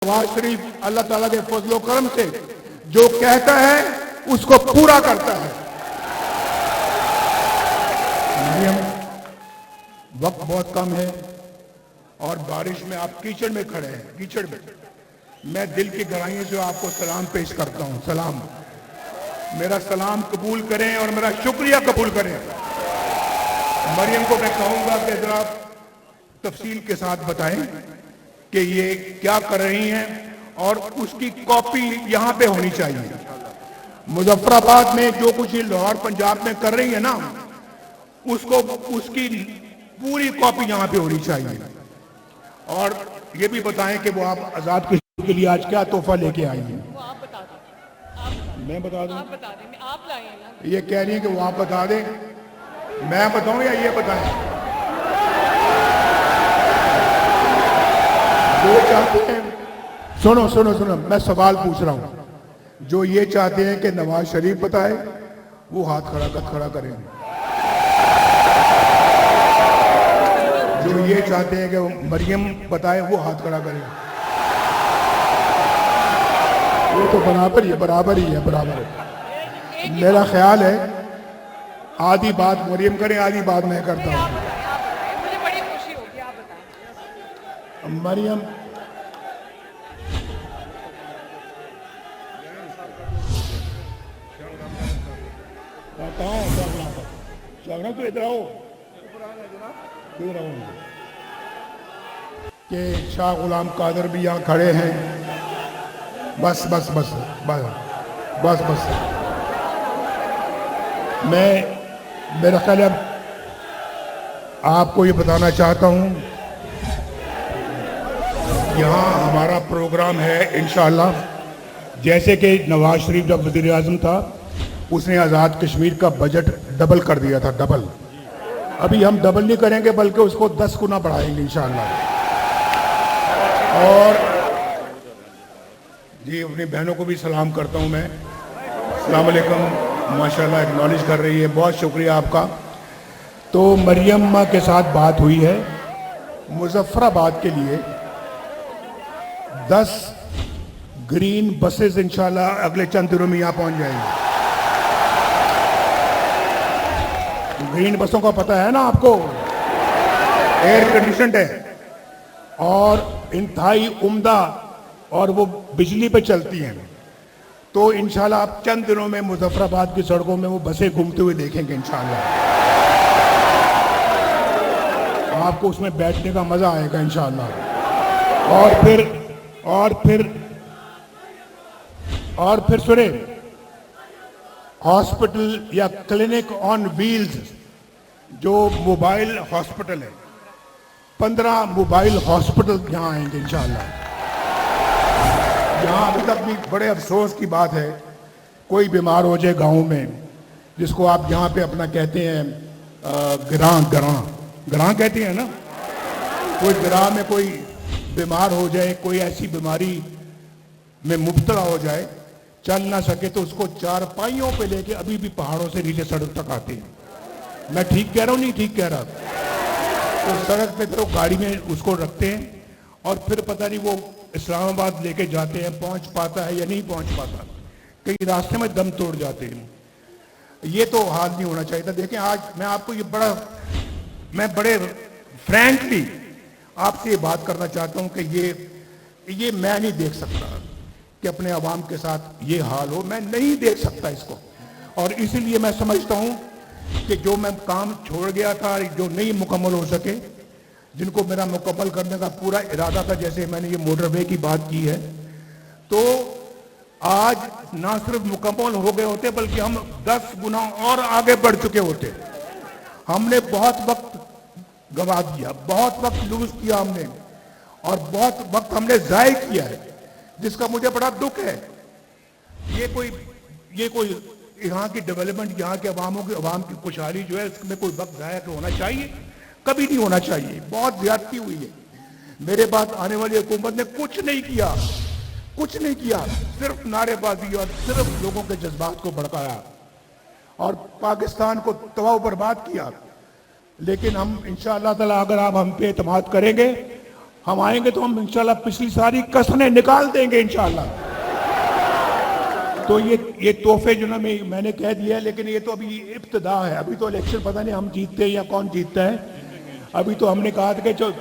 नवाज शरीफ अल्लाह ताला के फजलो करम से जो कहता है उसको पूरा करता है। मरियम, वक्त बहुत कम है और बारिश में आप कीचड़ में खड़े हैं, कीचड़ में। मैं दिल की गहराइयों से आपको सलाम पेश करता हूं। सलाम, मेरा सलाम कबूल करें और मेरा शुक्रिया कबूल करें। मरियम को मैं कहूंगा कि जरा तफसील के साथ बताएं कि ये क्या कर रही हैं और उसकी कॉपी यहां पे होनी चाहिए। मुजफ्फराबाद में जो कुछ ये लाहौर पंजाब में कर रही है ना, उसको उसकी पूरी कॉपी यहां पे होनी चाहिए। और ये भी बताएं कि वो आप आजाद कश्मीर के लिए आज क्या तोहफा लेके आई हैं। वो आप बता दें। मैं बता दूं? आप बता दें, आप लाए हैं ना। ये कह रही है कि वो आप बता दें, मैं बताऊं या ये बताएं? जो चाहते हैं, सुनो सुनो सुनो, मैं सवाल पूछ रहा हूं। जो ये चाहते हैं कि नवाज शरीफ बताए, वो हाथ खड़ा करें। जो ये चाहते हैं कि मरियम बताए, वो हाथ खड़ा करें। वो तो बराबर ही है, बराबर है। मेरा ख्याल है आधी बात मरियम करें, आधी बात मैं करता हूं। मुझे बड़ी खुशी होगी, आप बताएं। मरियम, तो इधर आओ कि शाह गुलाम कादर भी यहाँ खड़े हैं। बस बस बस बस बस बस मेरा ख्याल है आपको ये बताना चाहता हूँ, यहाँ हमारा प्रोग्राम है इंशाअल्लाह। जैसे कि नवाज शरीफ जब वज़ीर आज़म था, उसने आज़ाद कश्मीर का बजट डबल कर दिया था, डबल। अभी हम डबल नहीं करेंगे बल्कि उसको 10 गुना बढ़ाएंगे इंशाअल्लाह। और जी, अपनी बहनों को भी सलाम करता हूँ मैं। अस्सलाम वालेकुम, माशाल्लाह एक्नॉलेज कर रही है, बहुत शुक्रिया आपका। तो मरियम माँ के साथ बात हुई है। मुजफ्फराबाद के लिए 10 ग्रीन बसेस इंशाल्लाह अगले चंद दिनों में यहाँ पहुँच जाएंगी। ग्रीन बसों का पता है ना आपको, एयर कंडीशनड है और इंतहाई उम्दा, और वो बिजली पे चलती हैं। तो इंशाल्लाह आप चंद दिनों में मुजफ्फराबाद की सड़कों में वो बसें घूमते हुए देखेंगे इंशाल्लाह। आपको उसमें बैठने का मजा आएगा इंशाल्लाह। और फिर सुने, हॉस्पिटल या क्लिनिक ऑन व्हील्स, जो मोबाइल हॉस्पिटल है, 15 मोबाइल हॉस्पिटल यहाँ आएंगे इंशाल्लाह। यहाँ अभी तक भी बड़े अफसोस की बात है, कोई बीमार हो जाए गांव में, जिसको आप यहाँ पे अपना कहते हैं ग्रां कहते हैं ना, कोई ग्रां में कोई बीमार हो जाए, कोई ऐसी बीमारी में मुब्तला हो जाए, चल ना सके, तो उसको चारपाइयों पे लेके अभी भी पहाड़ों से नीचे सड़क तक आते हैं। मैं ठीक कह रहा हूँ, नहीं ठीक कह रहा? तो सड़क पे तो गाड़ी में उसको रखते हैं और फिर पता नहीं वो इस्लामाबाद लेके जाते हैं, पहुंच पाता है या नहीं पहुंच पाता, कई रास्ते में दम तोड़ जाते हैं। ये तो हाल नहीं होना चाहिए था। देखें, आज मैं आपको मैं बड़े फ्रैंकली आपसे ये बात करना चाहता हूं कि ये मैं नहीं देख सकता कि अपने अवाम के साथ ये हाल हो, मैं नहीं देख सकता इसको। और इसीलिए मैं समझता हूं कि जो मैं काम छोड़ गया था, जो नहीं मुकम्मल हो सके, जिनको मेरा मुकम्मल करने का पूरा इरादा था, जैसे मैंने ये मोटरवे की बात की है, तो आज ना सिर्फ मुकम्मल हो गए होते बल्कि हम 10 गुना और आगे बढ़ चुके होते। हमने बहुत वक्त गंवा दिया, बहुत वक्त लूज किया हमने, और बहुत वक्त हमने ज़ाय किया है, जिसका मुझे बड़ा दुख है। ये कोई यहाँ की डेवलपमेंट, यहाँ के अवाम की खुशहाली जो है, इसमें कोई वक्त ज़ाया होना चाहिए? कभी नहीं होना चाहिए। बहुत ज्यादती हुई है। मेरे बाद आने वाली हुकूमत ने कुछ नहीं किया, सिर्फ नारेबाजी और सिर्फ लोगों के जज्बात को भड़काया और पाकिस्तान को तबाह बर्बाद किया। लेकिन हम इंशाअल्लाह ताला, अगर आप हम पे एतमाद करेंगे, हम आएंगे तो हम इंशाल्लाह पिछली सारी कसनें निकाल देंगे इंशाल्लाह। तो ये तोहफे जो ना मैंने कह दिया है, लेकिन ये तो अभी इब्तिदा है, अभी तो इलेक्शन पता नहीं हम जीतते हैं या कौन जीतता है। अभी तो हमने कहा था कि जो